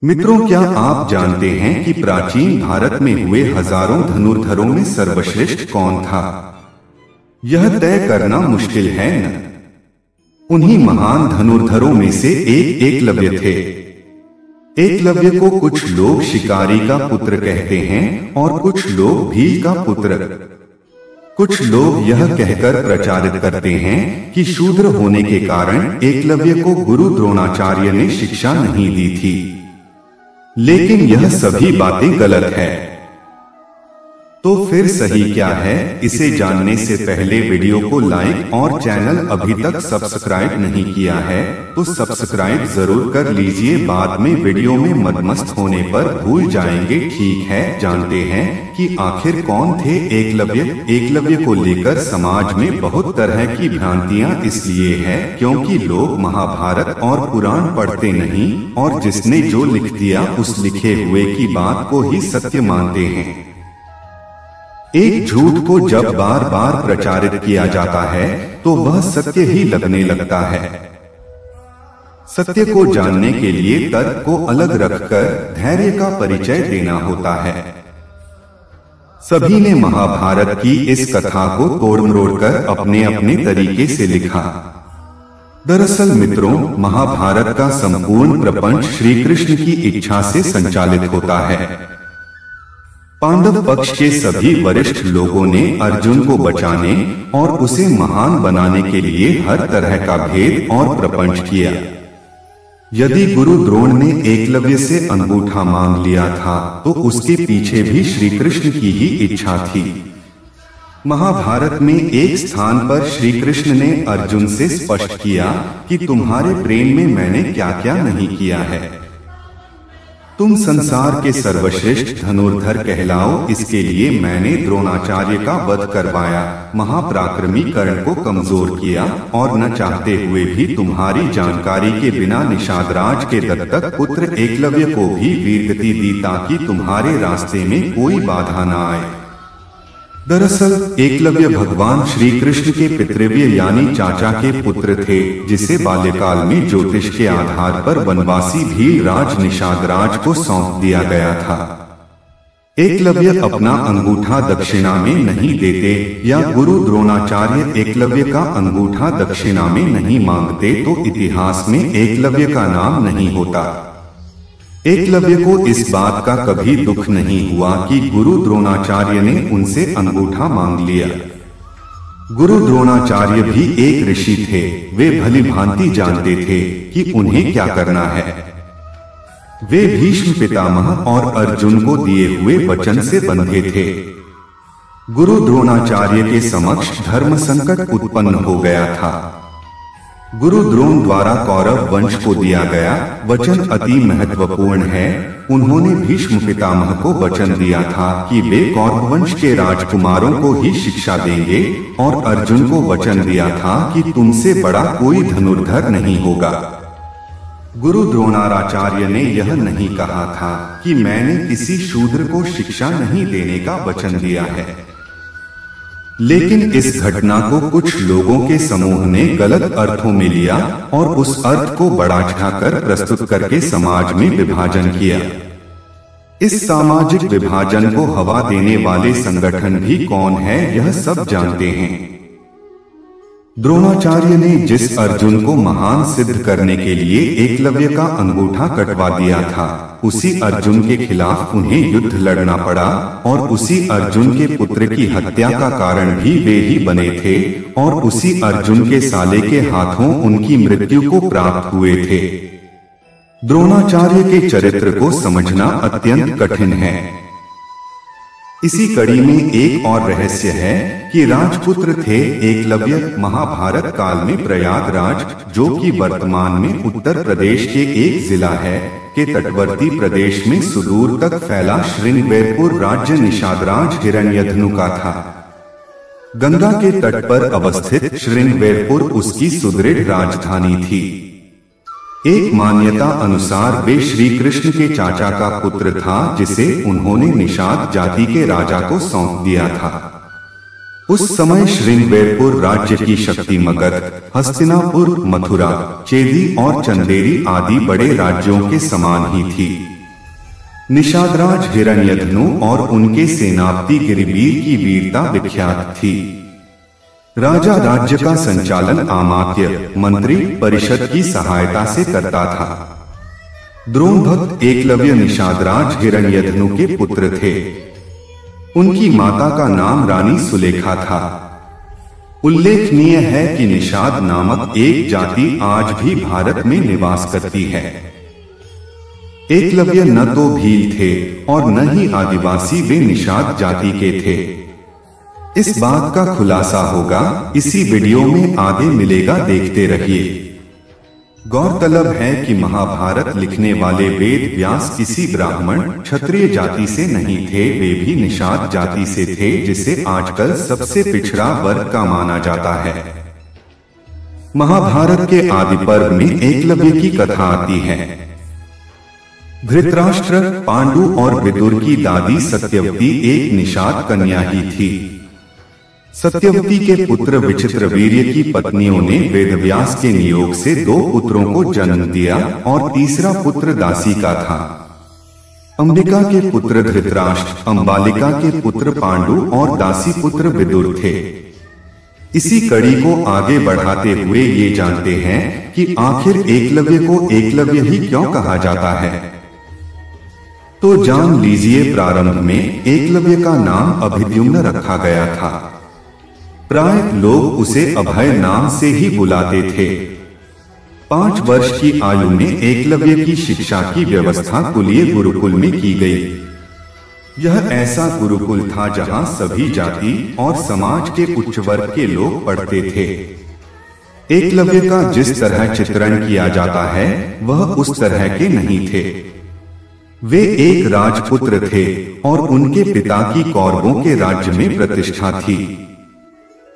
मित्रों, क्या आप जानते हैं कि प्राचीन भारत में हुए हजारों धनुर्धरों में सर्वश्रेष्ठ कौन था? यह तय करना मुश्किल है न। उन्हीं महान धनुर्धरों में से एक एकलव्य थे। एकलव्य को कुछ लोग शिकारी का पुत्र कहते हैं और कुछ लोग भील का पुत्र। कुछ लोग यह कहकर प्रचारित करते हैं कि शूद्र होने के कारण एकलव्य को गुरु द्रोणाचार्य ने शिक्षा नहीं दी थी, लेकिन यह सभी बातें गलत है। तो फिर सही क्या है? इसे जानने से पहले वीडियो को लाइक और चैनल अभी तक सब्सक्राइब नहीं किया है तो सब्सक्राइब जरूर कर लीजिए। बाद में वीडियो में मदमस्त होने पर भूल जाएंगे। ठीक है, जानते हैं कि आखिर कौन थे एकलव्य। एकलव्य को लेकर समाज में बहुत तरह की भ्रांतियां इसलिए है क्योंकि लोग महाभारत और पुराण पढ़ते नहीं और जिसने जो लिख दिया उस लिखे हुए की बात को ही सत्य मानते हैं। एक झूठ को जब बार बार प्रचारित किया जाता है तो वह सत्य ही लगने लगता है। सत्य को जानने के लिए तर्क को अलग रखकर धैर्य का परिचय देना होता है। सभी ने महाभारत की इस कथा को तोड़-मरोड़ अपने अपने तरीके से लिखा। दरअसल मित्रों, महाभारत का संपूर्ण प्रपंच श्री कृष्ण की इच्छा से संचालित होता है। पांडव पक्ष के सभी वरिष्ठ लोगों ने अर्जुन को बचाने और उसे महान बनाने के लिए हर तरह का भेद और प्रपंच किया। यदि गुरु द्रोण ने एकलव्य से अंगूठा मांग लिया था तो उसके पीछे भी श्री कृष्ण की ही इच्छा थी। महाभारत में एक स्थान पर श्री कृष्ण ने अर्जुन से स्पष्ट किया कि तुम्हारे प्रेम में मैंने क्या क्या नहीं किया है। तुम संसार के सर्वश्रेष्ठ धनुर्धर कहलाओ, इसके लिए मैंने द्रोणाचार्य का वध करवाया, महापराक्रमी कर्ण को कमजोर किया और न चाहते हुए भी तुम्हारी जानकारी के बिना निषादराज के दत्तक पुत्र एकलव्य को भी वीरगति दी ताकि तुम्हारे रास्ते में कोई बाधा न आए। दरअसल एकलव्य भगवान श्री कृष्ण के पितृव्य यानी चाचा के पुत्र थे, जिसे बाल्यकाल में ज्योतिष के आधार पर वनवासी भील राज निषादराज को सौंप दिया गया था। एकलव्य अपना अंगूठा दक्षिणा में नहीं देते या गुरु द्रोणाचार्य एकलव्य का अंगूठा दक्षिणा में नहीं मांगते तो इतिहास में एकलव्य का नाम नहीं होता। एकलव्य को इस बात का कभी दुख नहीं हुआ कि गुरु द्रोणाचार्य ने उनसे अंगूठा मांग लिया। गुरु द्रोणाचार्य भी एक ऋषि थे, वे भली भांति जानते थे कि उन्हें क्या करना है। वे भीष्म पितामह और अर्जुन को दिए हुए वचन से बंधे थे। गुरु द्रोणाचार्य के समक्ष धर्म संकट उत्पन्न हो गया था। गुरु द्रोण द्वारा कौरव वंश को दिया गया वचन अति महत्वपूर्ण है। उन्होंने भीष्म पितामह को वचन दिया था कि वे कौरव वंश के राजकुमारों को ही शिक्षा देंगे और अर्जुन को वचन दिया था कि तुमसे बड़ा कोई धनुर्धर नहीं होगा। गुरु द्रोणाचार्य ने यह नहीं कहा था कि मैंने किसी शूद्र को शिक्षा नहीं देने का वचन दिया है, लेकिन इस घटना को कुछ लोगों के समूह ने गलत अर्थों में लिया और उस अर्थ को बढ़ा चढ़ाकर प्रस्तुत करके समाज में विभाजन किया। इस सामाजिक विभाजन को हवा देने वाले संगठन भी कौन है यह सब जानते हैं। द्रोणाचार्य ने जिस अर्जुन को महान सिद्ध करने के लिए एकलव्य का अंगूठा कटवा दिया था, उसी अर्जुन के खिलाफ उन्हें युद्ध लड़ना पड़ा और उसी अर्जुन के पुत्र की हत्या का कारण भी वे ही बने थे और उसी अर्जुन के साले के हाथों उनकी मृत्यु को प्राप्त हुए थे। द्रोणाचार्य के चरित्र को समझना अत्यंत कठिन है। इसी कड़ी में एक और रहस्य है कि राजपुत्र थे एकलव्य। महाभारत काल में प्रयागराज, जो कि वर्तमान में उत्तर प्रदेश के एक जिला है, के तटवर्ती प्रदेश में सुदूर तक फैला श्रृंगवेरपुर राज्य निषादराज हिरण्यधनु का था। गंगा के तट पर अवस्थित श्रृंगवेरपुर उसकी सुदृढ़ राजधानी थी। एक मान्यता अनुसार वे श्री कृष्ण के चाचा का पुत्र था, जिसे उन्होंने निषाद जाति के राजा को सौंप दिया था। उस समय श्रृंगवेरपुर राज्य की शक्ति मगध, हस्तिनापुर, मथुरा, चेदी और चंदेरी आदि बड़े राज्यों के समान ही थी। निषादराज हिरण्यधनु और उनके सेनापति गिरिवीर की वीरता विख्यात थी। राजा राज्य का संचालन अमात्य, मंत्री परिषद की सहायता से करता था। द्रोण भक्त एकलव्य निषादराज हिरण्यधनु के पुत्र थे। उनकी माता का नाम रानी सुलेखा था। उल्लेखनीय है कि निषाद नामक एक जाति आज भी भारत में निवास करती है। एकलव्य न तो भील थे और न ही आदिवासी, वे निषाद जाति के थे। इस बात का खुलासा होगा इसी वीडियो में, आगे मिलेगा, देखते रहिए। गौरतलब है कि महाभारत लिखने वाले वेद व्यास किसी ब्राह्मण क्षत्रिय जाति से नहीं थे, वे भी निषाद जाति से थे, जिसे आजकल सबसे पिछड़ा वर्ग का माना जाता है। महाभारत के आदि पर्व में एकलव्य की कथा आती है। धृतराष्ट्र, पांडु और विदुर की दादी सत्यवती एक निषाद कन्या ही थी। सत्यवती के पुत्र विचित्रवीर्य की पत्नियों ने वेदव्यास के नियोग से 2 पुत्रों को जन्म दिया और तीसरा पुत्र दासी का था। अंबिका के पुत्र धृतराष्ट्र, अंबालिका के पुत्र पांडु और दासी पुत्र विदुर थे। इसी कड़ी को आगे बढ़ाते हुए ये जानते हैं कि आखिर एकलव्य को एकलव्य ही क्यों कहा जाता है। तो जान लीजिए, प्रारंभ में एकलव्य का नाम अभिद्युम्न रखा गया था। प्राय लोग उसे अभय नाम से ही बुलाते थे। 5 वर्ष की आयु में एकलव्य की शिक्षा की व्यवस्था कुलीय गुरुकुल में की गई। यह ऐसा गुरुकुल था जहां सभी जाति और समाज के उच्च वर्ग के लोग पढ़ते थे। एकलव्य का जिस तरह चित्रण किया जाता है वह उस तरह के नहीं थे। वे एक राजपुत्र थे और उनके पिता की कौरवों के राज्य में प्रतिष्ठा थी।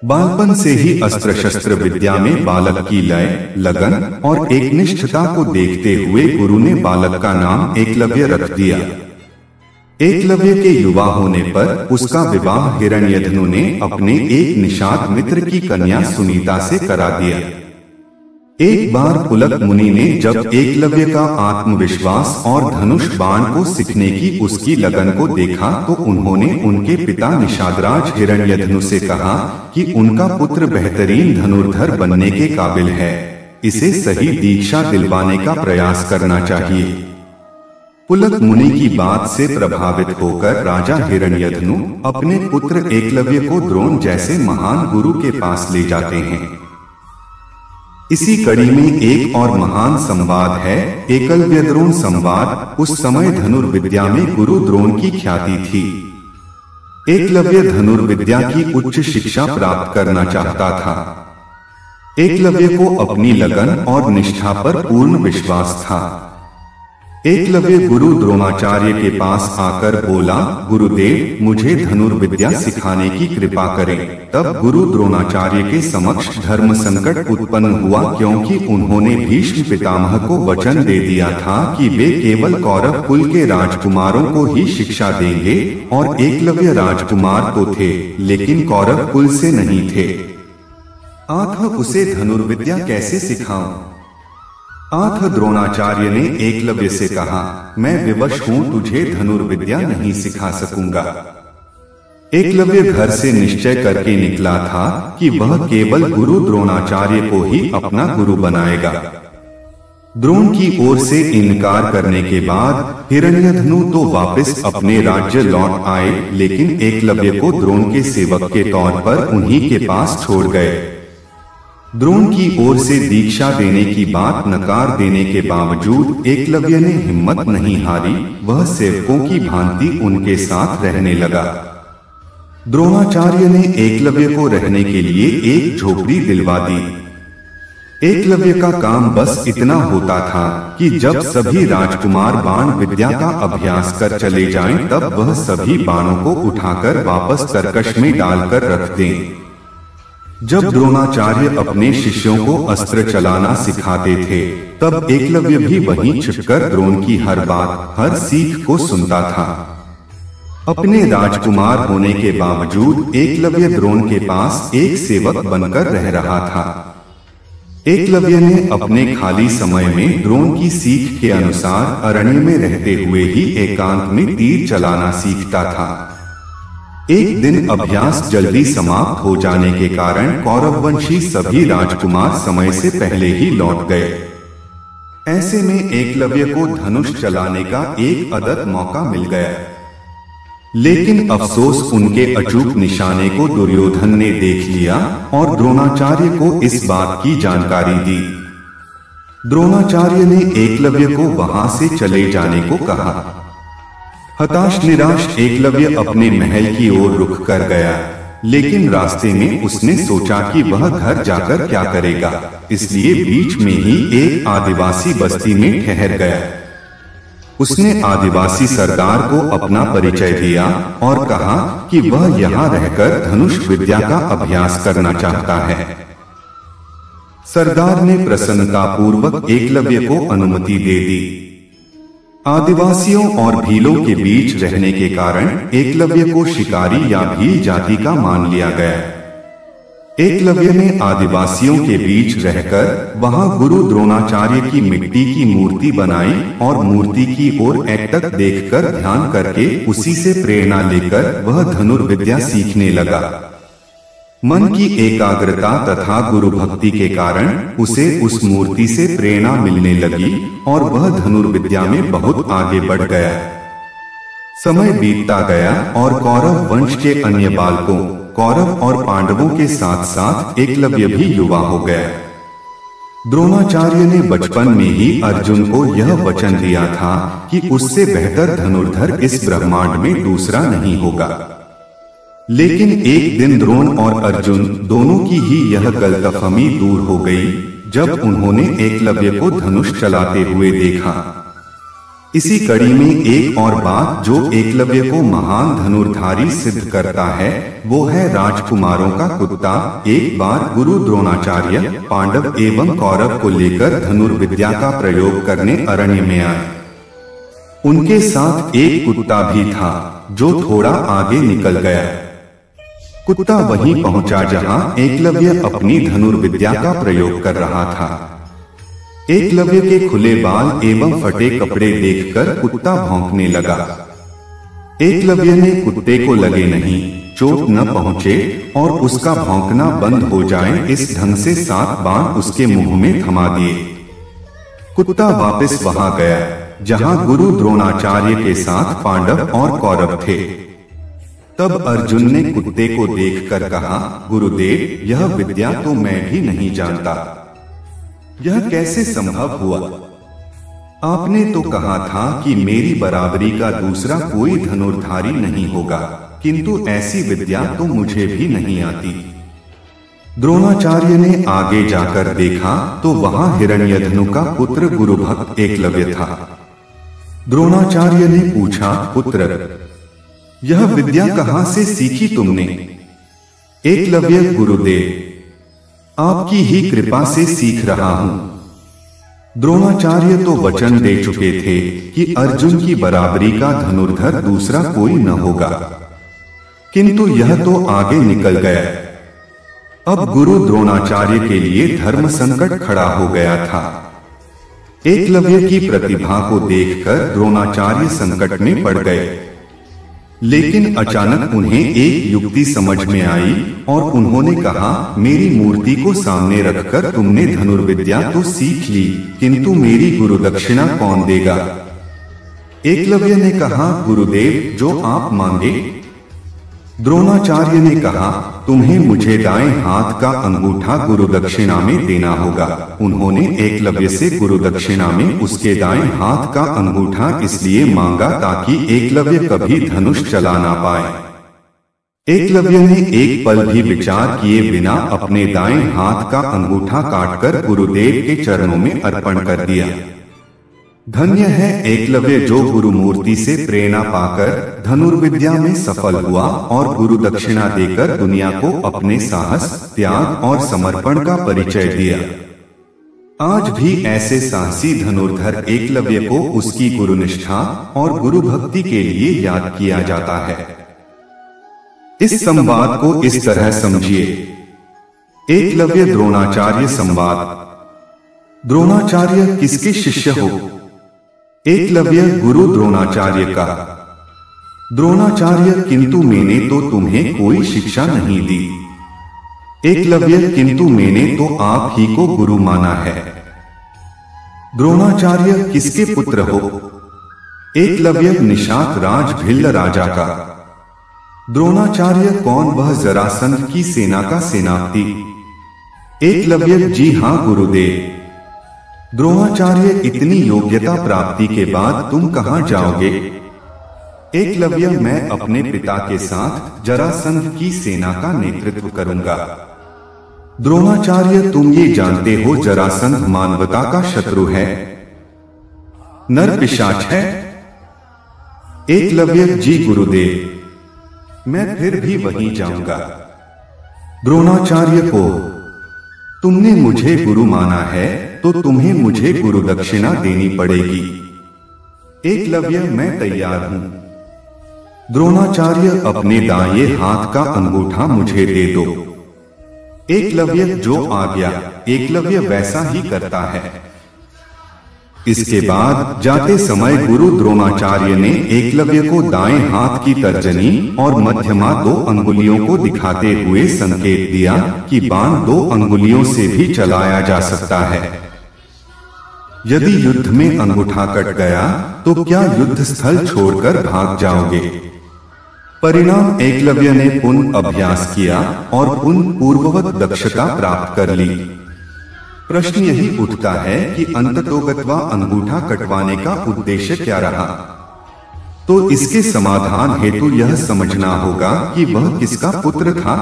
बालपन से ही अस्त्र शस्त्र विद्या में बालक की लय, लगन और एकनिष्ठता को देखते हुए गुरु ने बालक का नाम एकलव्य रख दिया। एकलव्य के युवा होने पर उसका विवाह हिरण्यधनु ने अपने एक निषाद मित्र की कन्या सुनीता से करा दिया। एक बार पुलक मुनि ने जब एकलव्य का आत्मविश्वास और धनुष बाण को सीखने की उसकी लगन को देखा तो उन्होंने उनके पिता निषादराज हिरण्यधनु से कहा कि उनका पुत्र बेहतरीन धनुर्धर बनने के काबिल है, इसे सही दीक्षा दिलवाने का प्रयास करना चाहिए। पुलक मुनि की बात से प्रभावित होकर राजा हिरण्यधनु अपने पुत्र एकलव्य को द्रोण जैसे महान गुरु के पास ले जाते हैं। इसी कड़ी में एक और महान संवाद है, एकलव्य द्रोण संवाद। उस समय धनुर्विद्या में गुरु द्रोण की ख्याति थी। एकलव्य धनुर्विद्या की उच्च शिक्षा प्राप्त करना चाहता था। एकलव्य को अपनी लगन और निष्ठा पर पूर्ण विश्वास था। एकलव्य गुरु द्रोणाचार्य के पास आकर बोला, गुरुदेव मुझे धनुर्विद्या सिखाने की कृपा करें। तब गुरु द्रोणाचार्य के समक्ष धर्म संकट उत्पन्न हुआ, क्योंकि उन्होंने भीष्म पितामह को वचन दे दिया था कि वे केवल कौरव कुल के राजकुमारों को ही शिक्षा देंगे, और एकलव्य राजकुमार तो थे लेकिन कौरव कुल से नहीं थे। आठ उसे धनुर्विद्या कैसे सिखाऊं? आठ द्रोणाचार्य ने एकलव्य से कहा, मैं विवश हूं, तुझे धनुर्विद्या नहीं सिखा सकूंगा। एकलव्य घर से निश्चय करके निकला था कि वह केवल गुरु द्रोणाचार्य को ही अपना गुरु बनाएगा। द्रोण की ओर से इनकार करने के बाद हिरण्यधनु तो वापस अपने राज्य लौट आए, लेकिन एकलव्य को द्रोण के सेवक के तौर पर उन्हीं के पास छोड़ गए। द्रोण की ओर से दीक्षा देने की बात नकार देने के बावजूद एकलव्य ने हिम्मत नहीं हारी, वह सेवकों की भांति उनके साथ रहने लगा। द्रोणाचार्य ने एकलव्य को रहने के लिए एक झोपड़ी दिलवा दी। एकलव्य का काम बस इतना होता था कि जब सभी राजकुमार बाण विद्या का अभ्यास कर चले जाएं, तब वह सभी बाणों को उठाकर वापस तरकश में डालकर रख दें। जब द्रोणाचार्य अपने शिष्यों को अस्त्र चलाना सिखाते थे, तब एकलव्य भी वहीं छिपकर द्रोण की हर बात, हर सीख को सुनता था। अपने राजकुमार होने के बावजूद एकलव्य द्रोण के पास एक सेवक बनकर रह रहा था। एकलव्य ने अपने खाली समय में द्रोण की सीख के अनुसार अरण्य में रहते हुए ही एकांत में तीर चलाना सीखता था। एक दिन अभ्यास जल्दी समाप्त हो जाने के कारण कौरववंशी सभी राजकुमार समय से पहले ही लौट गए। ऐसे में एकलव्य को धनुष चलाने का एक अदद मौका मिल गया, लेकिन अफसोस उनके अचूक निशाने को दुर्योधन ने देख लिया और द्रोणाचार्य को इस बात की जानकारी दी। द्रोणाचार्य ने एकलव्य को वहां से चले जाने को कहा। हताश निराश एकलव्य अपने महल की ओर रुख कर गया, लेकिन रास्ते में उसने सोचा कि वह घर जाकर क्या करेगा, इसलिए बीच में ही एक आदिवासी बस्ती में ठहर गया। उसने आदिवासी सरदार को अपना परिचय दिया और कहा कि वह यहाँ रहकर धनुष विद्या का अभ्यास करना चाहता है। सरदार ने प्रसन्नतापूर्वक एकलव्य को अनुमति दे दी। आदिवासियों और भीलों के बीच रहने के कारण एकलव्य को शिकारी या भील जाति का मान लिया गया। एकलव्य ने आदिवासियों के बीच रहकर वहां गुरु द्रोणाचार्य की मिट्टी की मूर्ति बनाई और मूर्ति की ओर एकटक देखकर ध्यान करके उसी से प्रेरणा लेकर वह धनुर्विद्या सीखने लगा। मन की एकाग्रता तथा गुरु भक्ति के कारण उसे उस मूर्ति से प्रेरणा मिलने लगी और वह धनुर्विद्या में बहुत आगे बढ़ गया। समय बीतता गया और कौरव वंश के अन्य बालकों, कौरव और पांडवों के साथ साथ एकलव्य भी युवा हो गया। द्रोणाचार्य ने बचपन में ही अर्जुन को यह वचन दिया था कि उससे बेहतर धनुर्धर इस ब्रह्मांड में दूसरा नहीं होगा। लेकिन एक दिन द्रोण और अर्जुन दोनों की ही यह गलतफहमी दूर हो गई जब उन्होंने एकलव्य को धनुष चलाते हुए देखा। इसी कड़ी में एक और बात जो एकलव्य को महान धनुर्धारी सिद्ध करता है वो है राजकुमारों का कुत्ता। एक बार गुरु द्रोणाचार्य पांडव एवं कौरव को लेकर धनुर्विद्या का प्रयोग करने अरण्य में आए। उनके साथ एक कुत्ता भी था जो थोड़ा आगे निकल गया। कुत्ता वहीं पहुंचा जहां एकलव्य अपनी धनुर्विद्या का प्रयोग कर रहा था। एकलव्य के खुले बाल एवं फटे कपड़े देखकर कुत्ता भौंकने लगा। एकलव्य ने कुत्ते को लगे नहीं, चोट न पहुंचे और उसका भौंकना बंद हो जाए इस ढंग से 7 बाण उसके मुंह में थमा दिए। कुत्ता वापस वहां गया जहां गुरु द्रोणाचार्य के साथ पांडव और कौरव थे। तब अर्जुन ने कुत्ते को देखकर कहा, गुरुदेव, यह विद्या तो मैं भी नहीं जानता, यह कैसे संभव हुआ? आपने तो कहा था कि मेरी बराबरी का दूसरा कोई धनुर्धारी नहीं होगा, किंतु ऐसी विद्या तो मुझे भी नहीं आती। द्रोणाचार्य ने आगे जाकर देखा तो वहां हिरण्यधनु का पुत्र गुरुभक्त एकलव्य था। द्रोणाचार्य ने पूछा, पुत्र, यह विद्या कहां से सीखी तुमने? एकलव्य, गुरुदेव, आपकी ही कृपा से सीख रहा हूं। द्रोणाचार्य तो वचन दे चुके थे कि अर्जुन की बराबरी का धनुर्धर दूसरा कोई न होगा, किंतु यह तो आगे निकल गया। अब गुरु द्रोणाचार्य के लिए धर्म संकट खड़ा हो गया था। एकलव्य की प्रतिभा को देखकर द्रोणाचार्य संकट में पड़ गए, लेकिन अचानक उन्हें एक युक्ति समझ में आई और उन्होंने कहा, मेरी मूर्ति को सामने रखकर तुमने धनुर्विद्या तो सीख ली, किंतु मेरी गुरु दक्षिणा कौन देगा? एकलव्य ने कहा, गुरुदेव, जो आप मांगे। द्रोणाचार्य ने कहा, तुम्हें मुझे दाएं हाथ का अंगूठा गुरु दक्षिणा में देना होगा। उन्होंने एकलव्य से गुरु दक्षिणा में उसके दाएं हाथ का अंगूठा इसलिए मांगा ताकि एकलव्य कभी धनुष चला ना पाए। एकलव्य ने एक पल भी विचार किए बिना अपने दाएं हाथ का अंगूठा काटकर गुरुदेव के चरणों में अर्पण कर दिया। धन्य है एकलव्य जो गुरु मूर्ति से प्रेरणा पाकर धनुर्विद्या में सफल हुआ और गुरु दक्षिणा देकर दुनिया को अपने साहस, त्याग और समर्पण का परिचय दिया। आज भी ऐसे साहसी धनुर्धर एकलव्य को उसकी गुरुनिष्ठा और गुरु भक्ति के लिए याद किया जाता है। इस संवाद को इस तरह समझिए। एकलव्य द्रोणाचार्य संवाद। द्रोणाचार्य किसके शिष्य हो? एकलव्य गुरु द्रोणाचार्य का। द्रोणाचार्य किंतु मैंने तो तुम्हें कोई शिक्षा नहीं दी। एकलव्य किंतु मैंने तो आप ही को गुरु माना है। द्रोणाचार्य किसके पुत्र हो? एकलव्य निशात राज भिल्ल राजा का। द्रोणाचार्य कौन? वह जरासंध की सेना का सेनापति। एकलव्य जी हां गुरुदेव। द्रोणाचार्य इतनी योग्यता प्राप्ति के बाद तुम कहां जाओगे? एकलव्य मैं अपने पिता के साथ जरासंध की सेना का नेतृत्व करूंगा। द्रोणाचार्य तुम ये जानते हो जरासंध मानवता का शत्रु है, नर पिशाच है। एकलव्य जी गुरुदेव मैं फिर भी वहीं जाऊंगा। द्रोणाचार्य को तुमने मुझे गुरु माना है तो तुम्हें मुझे गुरु दक्षिणा देनी पड़ेगी। एकलव्य मैं तैयार हूं। द्रोणाचार्य अपने दाएं हाथ का अंगूठा मुझे दे दो। एकलव्य जो आज्ञा। एकलव्य वैसा ही करता है। इसके बाद जाते समय गुरु द्रोणाचार्य ने एकलव्य को दाएं हाथ की तर्जनी और मध्यमा 2 अंगुलियों को दिखाते हुए संकेत दिया कि बाण 2 अंगुलियों से भी चलाया जा सकता है। यदि युद्ध में अंगूठा कट गया तो क्या युद्ध स्थल छोड़कर भाग जाओगे? परिणाम एकलव्य ने पुनः अभ्यास किया और पुनः पूर्ववत दक्षता प्राप्त कर ली। प्रश्न यही उठता है कि अंततोगत्वा अंगूठा कटवाने का उद्देश्य क्या रहा? तो इसके समाधान हेतु यह समझना होगा कि वह किसका पुत्र था।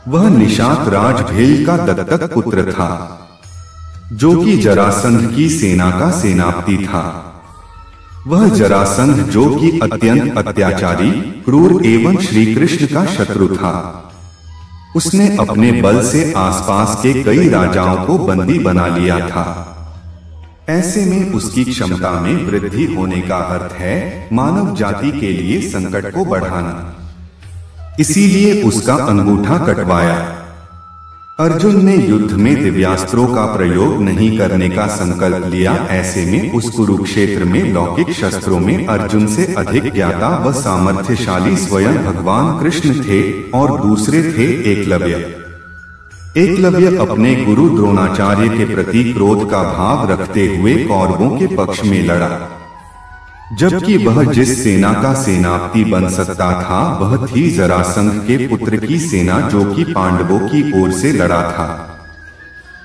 वह निशात राज भील का दत्तक पुत्र था, जो कि जरासंध की सेना का सेनापति था। वह जरासंध जो कि अत्यंत अत्याचारी, क्रूर एवं श्री कृष्ण का शत्रु था। उसने अपने बल से आसपास के कई राजाओं को बंदी बना लिया था। ऐसे में उसकी क्षमता में वृद्धि होने का अर्थ है मानव जाति के लिए संकट को बढ़ाना। इसीलिए उसका अंगूठा कटवाया। अर्जुन ने युद्ध में दिव्यास्त्रों का प्रयोग नहीं करने का संकल्प लिया। ऐसे में उस कुरुक्षेत्र में लौकिक शस्त्रों में अर्जुन से अधिक ज्ञाता व सामर्थ्यशाली स्वयं भगवान कृष्ण थे और दूसरे थे एकलव्य। एकलव्य अपने गुरु द्रोणाचार्य के प्रति क्रोध का भाव रखते हुए कौरवों के पक्ष में लड़ा, जबकि वह जिस सेना का सेनापति बन सकता था वह थी जरासंध के पुत्र की सेना, जो कि पांडवों की ओर से लड़ा था।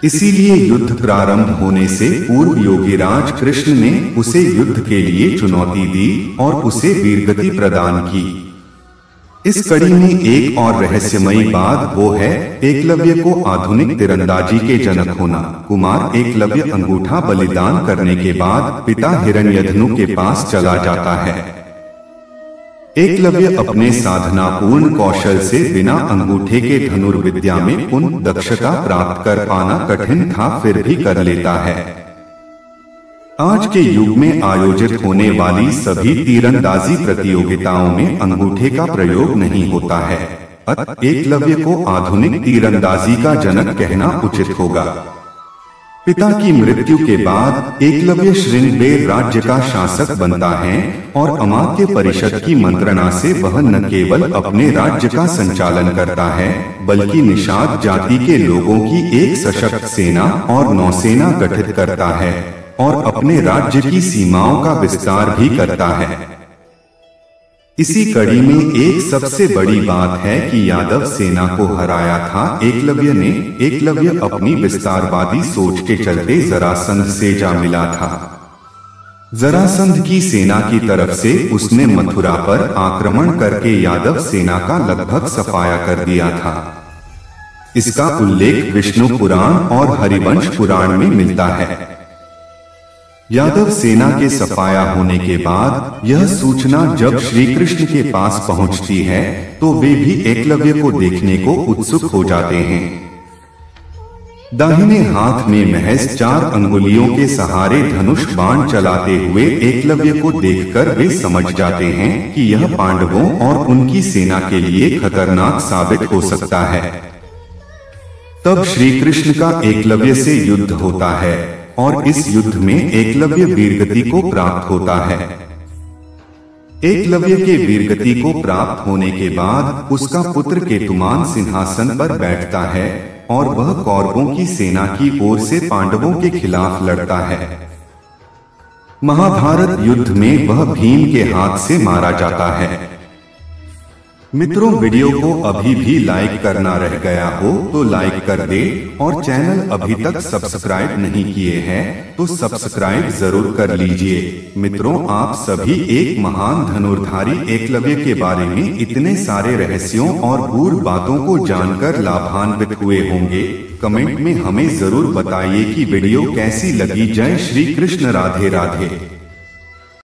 इसीलिए युद्ध प्रारंभ होने से पूर्व योगीराज कृष्ण ने उसे युद्ध के लिए चुनौती दी और उसे वीरगति प्रदान की। इस कड़ी में एक और रहस्यमयी बात वो है एकलव्य को आधुनिक तीरंदाजी के जनक होना। कुमार एकलव्य अंगूठा बलिदान करने के बाद पिता हिरण्यधनु के पास चला जाता है। एकलव्य अपने साधनापूर्ण कौशल से बिना अंगूठे के धनुर्विद्या में पुनः दक्षता प्राप्त कर पाना कठिन था, फिर भी कर लेता है। आज के युग में आयोजित होने वाली सभी तीरंदाजी प्रतियोगिताओं में अंगूठे का प्रयोग नहीं होता है। अतः एकलव्य को आधुनिक तीरंदाजी का जनक कहना उचित होगा। पिता की मृत्यु के बाद एकलव्य श्रृंगबेर राज्य का शासक बनता है और अमात्य परिषद की मंत्रणा से वह न केवल अपने राज्य का संचालन करता है बल्कि निषाद जाति के लोगों की एक सशक्त सेना और नौसेना गठित करता है और अपने राज्य की सीमाओं का विस्तार भी करता है। इसी कड़ी में एक सबसे बड़ी बात है कि यादव सेना को हराया था एकलव्य ने। एकलव्य अपनी विस्तारवादी सोच के चलते जरासंध से जा मिला था। जरासंध की सेना की तरफ से उसने मथुरा पर आक्रमण करके यादव सेना का लगभग सफाया कर दिया था। इसका उल्लेख विष्णु पुराण और हरिवंश पुराण में मिलता है। यादव सेना के सफाया होने के बाद यह सूचना जब श्री कृष्ण के पास पहुंचती है तो वे भी एकलव्य को देखने को उत्सुक हो जाते हैं। दाहिने हाथ में महज 4 अंगुलियों के सहारे धनुष बाण चलाते हुए एकलव्य को देखकर वे समझ जाते हैं कि यह पांडवों और उनकी सेना के लिए खतरनाक साबित हो सकता है। तब श्री कृष्ण का एकलव्य से युद्ध होता है और इस युद्ध में एकलव्य वीरगति को प्राप्त होता है। एकलव्य के वीरगति को प्राप्त होने के बाद उसका पुत्र केतुमान सिंहासन पर बैठता है और वह कौरवों की सेना की ओर से पांडवों के खिलाफ लड़ता है। महाभारत युद्ध में वह भीम के हाथ से मारा जाता है। मित्रों, वीडियो को अभी भी लाइक करना रह गया हो तो लाइक कर दे और चैनल अभी तक सब्सक्राइब नहीं किए हैं तो सब्सक्राइब जरूर कर लीजिए। मित्रों, आप सभी एक महान धनुर्धारी एकलव्य के बारे में इतने सारे रहस्यों और गूढ़ बातों को जानकर लाभान्वित हुए होंगे। कमेंट में हमें जरूर बताइए कि वीडियो कैसी लगी। जय श्री कृष्ण, राधे राधे।